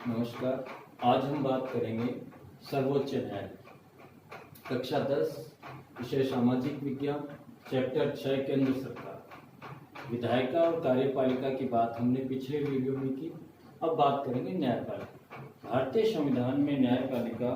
नमस्कार। आज हम बात करेंगे सर्वोच्च न्यायालय, कक्षा 10, विषय सामाजिक विज्ञान, चैप्टर 6, केंद्र सरकार। विधायिका और कार्यपालिका की बात हमने पिछले वीडियो में की। अब बात करेंगे न्यायपालिका। भारतीय संविधान में न्यायपालिका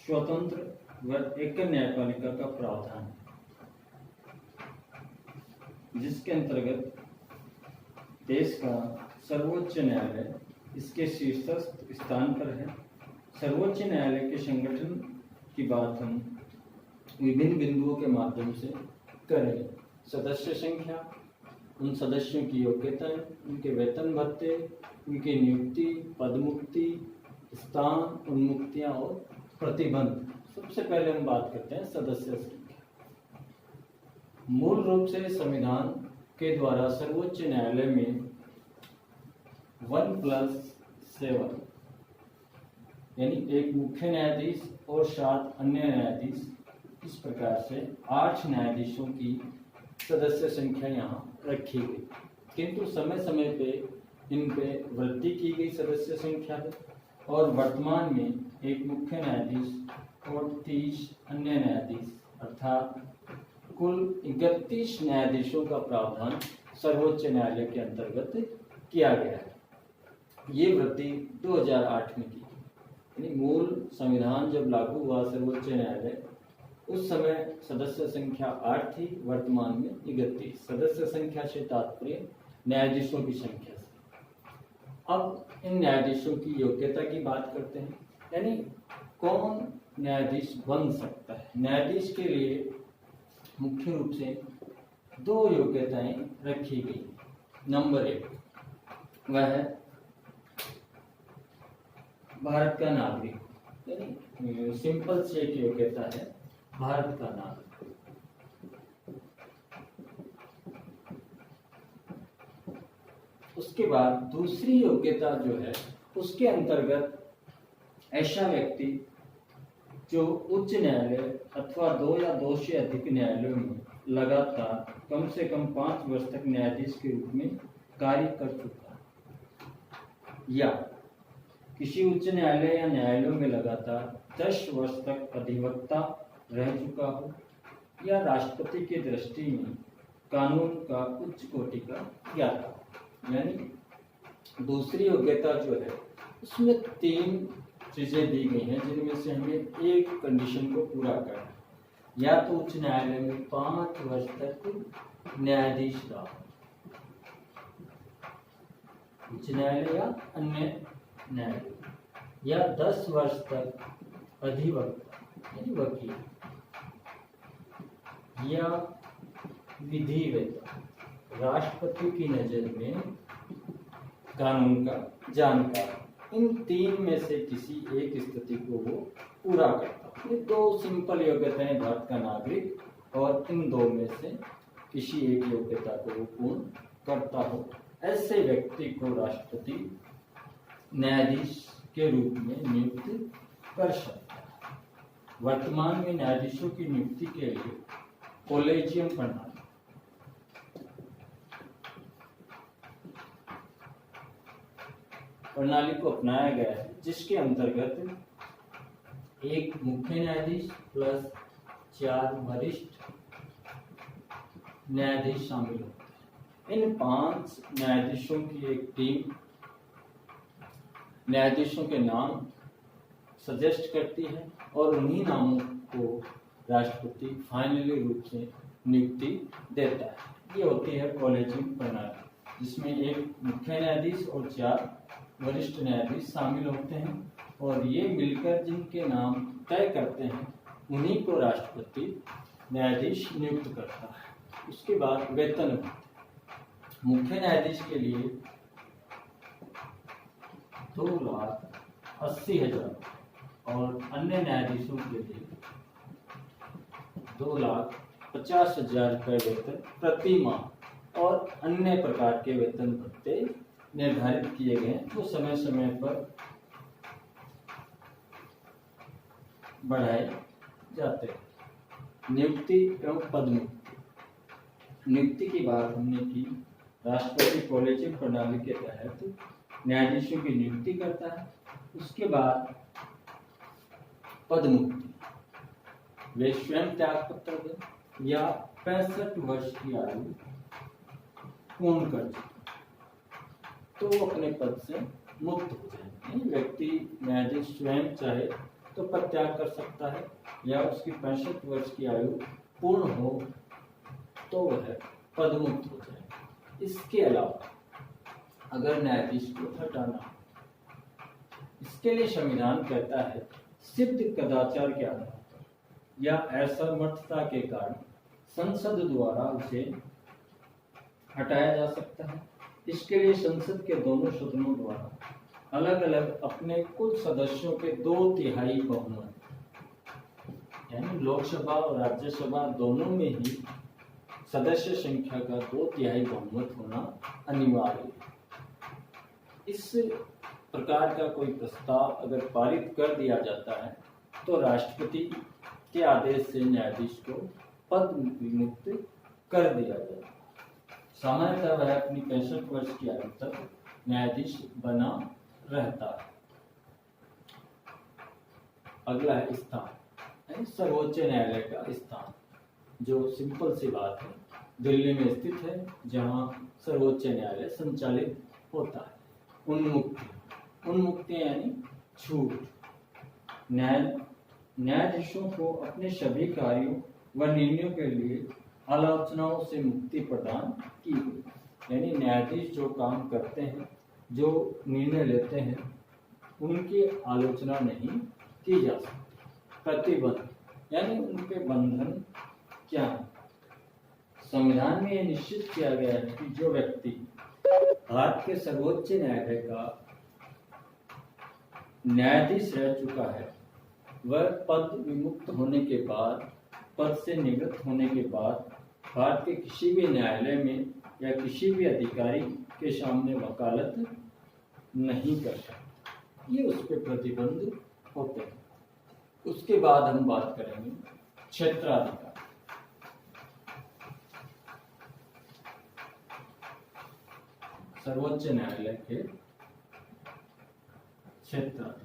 स्वतंत्र व एकल न्यायपालिका का प्रावधान है, जिसके अंतर्गत देश का सर्वोच्च न्यायालय इसके शीर्षस्थ स्थान पर है। सर्वोच्च न्यायालय के संगठन की बात हम विभिन्न बिंदुओं के माध्यम से करेंगे। सदस्य संख्या, उन सदस्यों की योग्यताएं, उनके वेतन भत्ते, उनकी नियुक्ति, पदमुक्ति, स्थान, उन्मुक्तियां और प्रतिबंध। सबसे पहले हम बात करते हैं सदस्य संख्या। मूल रूप से संविधान के द्वारा सर्वोच्च न्यायालय में 1+7 यानी एक मुख्य न्यायाधीश और 7 अन्य न्यायाधीश, इस प्रकार से 8 न्यायाधीशों की सदस्य संख्या यहाँ रखी गई। किंतु समय समय पे इन पे वृद्धि की गई सदस्य संख्या है और वर्तमान में एक मुख्य न्यायाधीश और 30 अन्य न्यायाधीश अर्थात कुल 31 न्यायाधीशों का प्रावधान सर्वोच्च न्यायालय के अंतर्गत किया गया है। ये वृद्धि 2008 में की, यानी मूल संविधान जब लागू हुआ सर्वोच्च न्यायालय, उस समय सदस्य संख्या 8 थी, वर्तमान में 31। सदस्य संख्या से तात्पर्य न्यायाधीशों की संख्या से। अब इन न्यायाधीशों की योग्यता की बात करते हैं, यानी कौन न्यायाधीश बन सकता है। न्यायाधीश के लिए मुख्य रूप से 2 योग्यताएं रखी गई। नंबर 1 वह है भारत का नागरिक, यानी सिंपल से एक योग्यता है भारत का नागरिक। उसके बाद दूसरी योग्यता जो है, उसके अंतर्गत ऐसा व्यक्ति जो उच्च न्यायालय अथवा 2 या 2 से अधिक न्यायालयों में लगातार कम से कम 5 वर्ष तक न्यायाधीश के रूप में कार्य कर चुका है, या किसी उच्च न्यायालय या न्यायालयों में लगातार 10 वर्ष तक अधिवक्ता रह चुका हो, या राष्ट्रपति की दृष्टि में कानून का उच्च कोटि का ज्ञाता हो। यानी दूसरी योग्यता जो है, उसमें 3 चीजें दी गई हैं, जिनमें से हमें एक कंडीशन को पूरा करना है। या तो उच्च न्यायालय में 5 वर्ष तक न्यायाधीश रहा, उच्च न्यायालय या अन्य न्यायालय, या 10 वर्ष तक अधिवक्ता यानी वकील, या विधि वेत्ता राष्ट्रपति की नजर में कानून का जानकार। इन 3 में से किसी एक स्थिति को वो पूरा करता हो। ये 2 सिंपल योग्यताएं, भारत का नागरिक और इन 2 में से किसी एक योग्यता को वो पूर्ण करता हो, ऐसे व्यक्ति को राष्ट्रपति न्यायाधीश के रूप में नियुक्त कर सकता है। वर्तमान में न्यायाधीशों की नियुक्ति के लिए कॉलेजियम प्रणाली को अपनाया गया है, जिसके अंतर्गत एक मुख्य न्यायाधीश प्लस 4 वरिष्ठ न्यायाधीश शामिल होते हैं। इन 5 न्यायाधीशों की एक टीम न्यायाधीशों के नाम सजेस्ट करती है और उन्हीं नामों को राष्ट्रपति फाइनली रूप से नियुक्ति देता है। ये होती है कॉलेजियम प्रणाली, जिसमें एक मुख्य न्यायाधीश और 4 वरिष्ठ न्यायाधीश शामिल होते हैं, और ये मिलकर जिनके नाम तय करते हैं, उन्हीं को राष्ट्रपति न्यायाधीश नियुक्त करता है। उसके बाद वेतन मुख्य न्यायाधीश के लिए 2,80,000 और अन्य न्यायाधीशों के लिए 2,50,000 रुपये वेतन प्रति माह और अन्य प्रकार के वेतन भत्ते निर्धारित किए गए हैं, जो समय समय पर बढ़ाए जाते हैं। नियुक्ति एवं पदमुक्ति। नियुक्ति की बात हमने की। राष्ट्रपति कॉलेजियम प्रणाली के तहत न्यायाधीशों की नियुक्ति करता है उसके बाद पद मुक्ति, वे स्वयं त्याग पत्र दें या 65 वर्ष की आयु पूर्ण कर चुके तो वो अपने पद से मुक्त हो जाएंगे। व्यक्ति न्यायाधीश स्वयं चाहे तो पद त्याग कर सकता है या उसकी 65 वर्ष की आयु पूर्ण हो तो वह पद मुक्त हो जाए। इसके अलावा अगर न्यायाधीश को हटाना, इसके लिए संविधान कहता है सिद्ध कदाचार के आधार पर या असमर्थता के कारण संसद द्वारा उसे हटाया जा सकता है। इसके लिए संसद के दोनों सदनों द्वारा अलग अलग अपने कुल सदस्यों के 2/3 बहुमत, यानी लोकसभा और राज्यसभा दोनों में ही सदस्य संख्या का 2/3 बहुमत होना अनिवार्य है। इस प्रकार का कोई प्रस्ताव अगर पारित कर दिया जाता है तो राष्ट्रपति के आदेश से न्यायाधीश को पद विमुक्त कर दिया जाता है। सामान्यतः वह अपनी 65 वर्ष की आयु तक न्यायाधीश बना रहता है। अगला है स्थान, सर्वोच्च न्यायालय का स्थान, जो सिंपल सी बात है, दिल्ली में स्थित है जहां सर्वोच्च न्यायालय संचालित होता है। उन्मुक्ति यानी छूट, न्यायाधीशों को अपने सभी कार्यों व निर्णयों के लिए आलोचनाओं से मुक्ति प्रदान की गई। यानी न्यायाधीश जो काम करते हैं, जो निर्णय लेते हैं, उनकी आलोचना नहीं की जा सकती। प्रतिबंध यानी उनके बंधन क्या है? संविधान में यह निश्चित किया गया है कि जो व्यक्ति भारत के सर्वोच्च न्यायालय का न्यायाधीश रह चुका है वह पद विमुक्त होने के बाद, पद से निवृत्त होने के बाद भारत के किसी भी न्यायालय में या किसी भी अधिकारी के सामने वकालत नहीं कर सकता। ये उस पर प्रतिबंध होते हैं। उसके बाद हम बात करेंगे क्षेत्राधिकार। सर्वोच्च न्यायालय के क्षेत्राधिकार,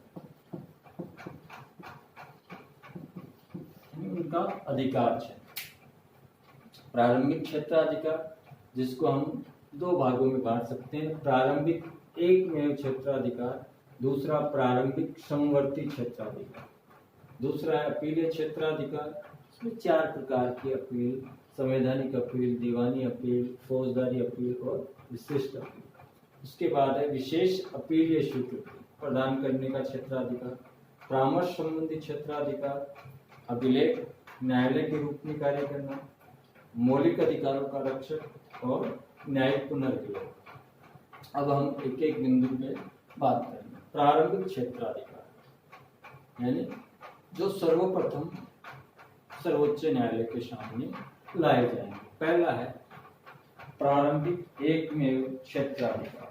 उनका अधिकार क्षेत्र। प्रारंभिक क्षेत्राधिकार, जिसको हम 2 भागों में बांट सकते हैं, प्रारंभिक एकमेव क्षेत्राधिकार, दूसरा प्रारंभिक समवर्ती क्षेत्राधिकार, दूसरा है अपीलीय क्षेत्राधिकार। इसमें 4 प्रकार की अपील, संवैधानिक अपील, दीवानी अपील, फौजदारी अपील और विशिष्ट अपील। उसके बाद है विशेष अपीलीय स्वीकृति प्रदान करने का क्षेत्राधिकार, परामर्श संबंधी क्षेत्राधिकार, अभिलेख न्यायालय के रूप में कार्य करना, मौलिक अधिकारों का रक्षक और न्यायिक पुनर्विलोक। अब हम एक एक बिंदु पे बात करेंगे। प्रारंभिक क्षेत्राधिकार यानी जो सर्वप्रथम सर्वोच्च न्यायालय के सामने लाए जाएंगे। पहला है प्रारंभिक एकमेव क्षेत्राधिकार।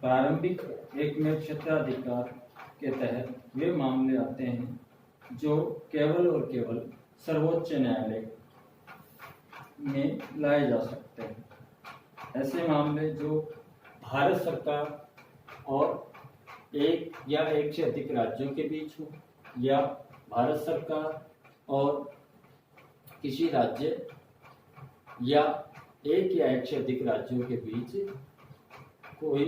प्रारंभिक एकमेव क्षेत्राधिकार के तहत वे मामले आते हैं जो केवल और केवल सर्वोच्च न्यायालय में लाए जा सकते हैं। ऐसे मामले जो भारत सरकार और एक या एक से अधिक राज्यों के बीच हो, या भारत सरकार और किसी राज्य या एक या एक से अधिक राज्यों के बीच कोई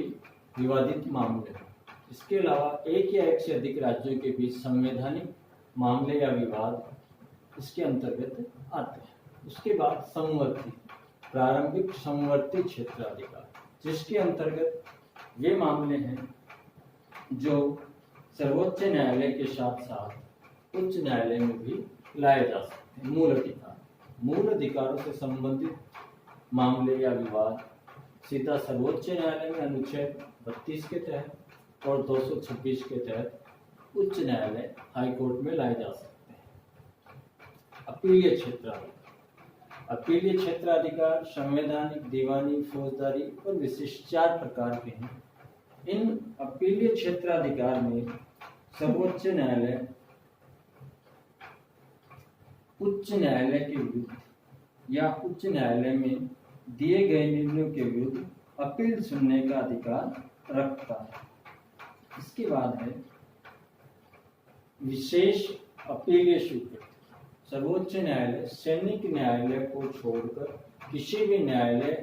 विवादित मामले हो। इसके अलावा एक या एक से अधिक राज्यों के बीच संवैधानिक मामले या विवाद इसके अंतर्गत आते हैं। उसके बाद समवर्ती, प्रारंभिक समवर्ती क्षेत्राधिकार, जिसके अंतर्गत वे मामले हैं जो सर्वोच्च न्यायालय के साथ साथ उच्च न्यायालय में भी लाए जा सकते हैं। मूल अधिकार, मूल अधिकारों से संबंधित मामले या विवाद सीधा सर्वोच्च न्यायालय में अनुच्छेद 32 के तहत और 226 के तहत उच्च न्यायालय हाईकोर्ट में लाए जा सकते हैं। अपीलीय क्षेत्राधिकार, अपीलीय क्षेत्राधिकार संवैधानिक, दीवानी, फौजदारी और विशिष्ट 4 प्रकार के हैं। इन अपीलीय क्षेत्राधिकार में सर्वोच्च न्यायालय उच्च न्यायालय के विरुद्ध या उच्च न्यायालय में दिए गए निर्णयों के विरुद्ध अपील सुनने का अधिकार रखता है। इसके बाद है विशेष अपीलीय स्वीकृति। सर्वोच्च न्यायालय सैनिक न्यायालय को छोड़कर किसी भी न्यायालय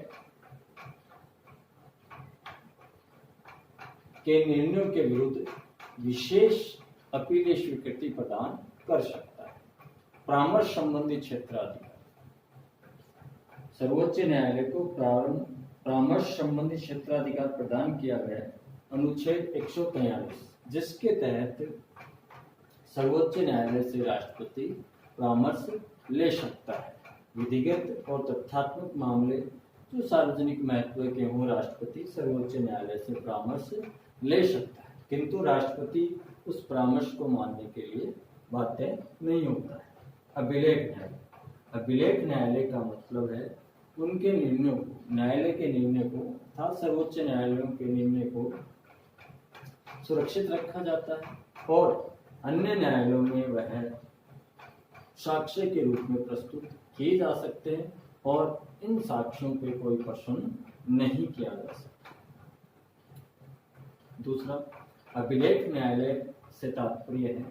के निर्णयों के विरुद्ध विशेष अपीलीय स्वीकृति प्रदान कर सकता है। परामर्श संबंधी क्षेत्राधिकार। सर्वोच्च न्यायालय को परामर्श संबंधी क्षेत्राधिकार प्रदान किया गया है अनुच्छेद 143, जिसके तहत सर्वोच्च न्यायालय से राष्ट्रपति परामर्श ले सकता है। विधिगत और तथ्यात्मक मामले जो सार्वजनिक महत्व के हों, राष्ट्रपति सर्वोच्च न्यायालय से परामर्श ले सकता है, किंतु राष्ट्रपति उस परामर्श को मानने के लिए बाध्य नहीं होता है। अभिलेख न्यायालय। अभिलेख न्यायालय का मतलब है उनके निर्णयों को, न्यायालय के निर्णय को तथा सर्वोच्च न्यायालयों के निर्णय को सुरक्षित रखा जाता है और अन्य न्यायालयों में वह साक्ष्य के रूप में प्रस्तुत किए जा सकते हैं और इन साक्ष्यों पे कोई प्रश्न नहीं किया जा सकता। दूसरा, अभिलेख न्यायालय से तात्पर्य है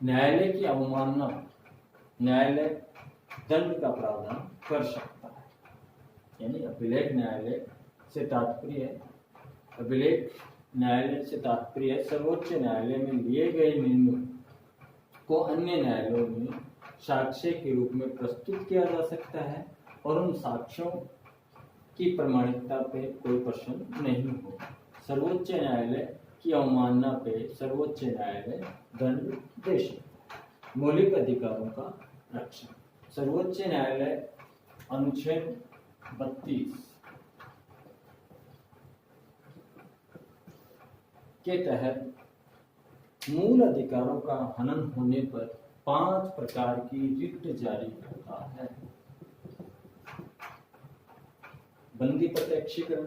न्यायालय की अवमानना, न्यायालय दंड का प्रावधान कर सकता है। यानी अभिलेख न्यायालय से तात्पर्य है, अभिलेख न्यायालय से तात्पर्य सर्वोच्च न्यायालय में लिए गए निर्णयों को अन्य न्यायालयों में साक्ष्य के रूप में प्रस्तुत किया जा सकता है और उन साक्ष्यों की प्रमाणिकता पे कोई प्रश्न नहीं होगा। सर्वोच्च न्यायालय की अवमानना पे सर्वोच्च न्यायालय दंड दे सकता है। मौलिक अधिकारों का रक्षण। सर्वोच्च न्यायालय अनुच्छेद 32 के तहत मूल अधिकारों का हनन होने पर 5 प्रकार की रिट जारी करता है। बंदी प्रत्यक्षीकरण,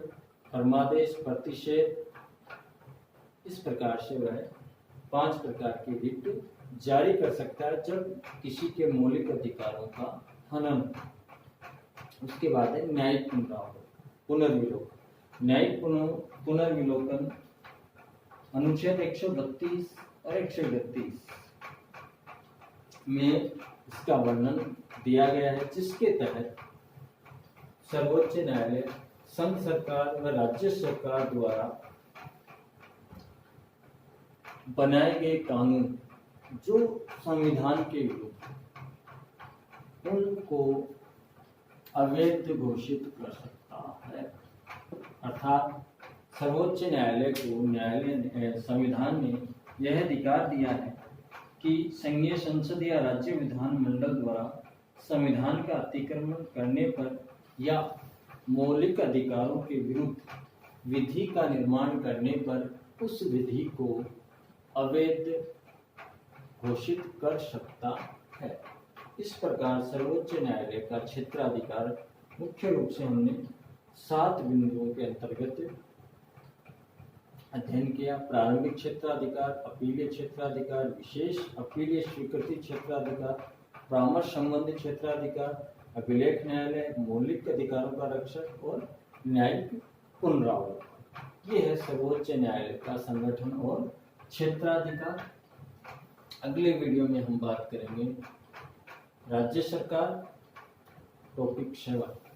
धर्मादेश, प्रतिषेध, इस प्रकार से वह 5 प्रकार की रिट जारी कर सकता है जब किसी के मौलिक अधिकारों का हनन। उसके बाद है न्यायिक पुनर्विलोकन। न्यायिक पुनर्विलोकन अनुच्छेद 132 और 131 में इसका वर्णन दिया गया है, जिसके तहत सर्वोच्च न्यायालय संघ सरकार व राज्य सरकार द्वारा बनाए गए कानून जो संविधान के विरुद्ध, उनको अवैध घोषित कर सकता है। अर्थात सर्वोच्च न्यायालय को संविधान ने यह अधिकार दिया है कि संघीय संसद या राज्य विधान मंडल द्वारा संविधान का अतिक्रमण करने पर या मौलिक अधिकारों के विरुद्ध विधि का निर्माण करने पर उस विधि को अवैध घोषित कर सकता है। इस प्रकार सर्वोच्च न्यायालय का क्षेत्राधिकार मुख्य रूप से हमने 7 बिंदुओं के अंतर्गत अध्ययन किया। प्रारंभिक क्षेत्राधिकार, अपीलीय क्षेत्राधिकार, विशेष अपीलीय स्वीकृति क्षेत्राधिकार, परामर्श संबंधी क्षेत्राधिकार, अभिलेख न्यायालय, मौलिक अधिकारों का रक्षक और न्यायिक पुनरावलोकन। ये है सर्वोच्च न्यायालय का संगठन और क्षेत्राधिकार। अगले वीडियो में हम बात करेंगे राज्य सरकार, टॉपिक 7।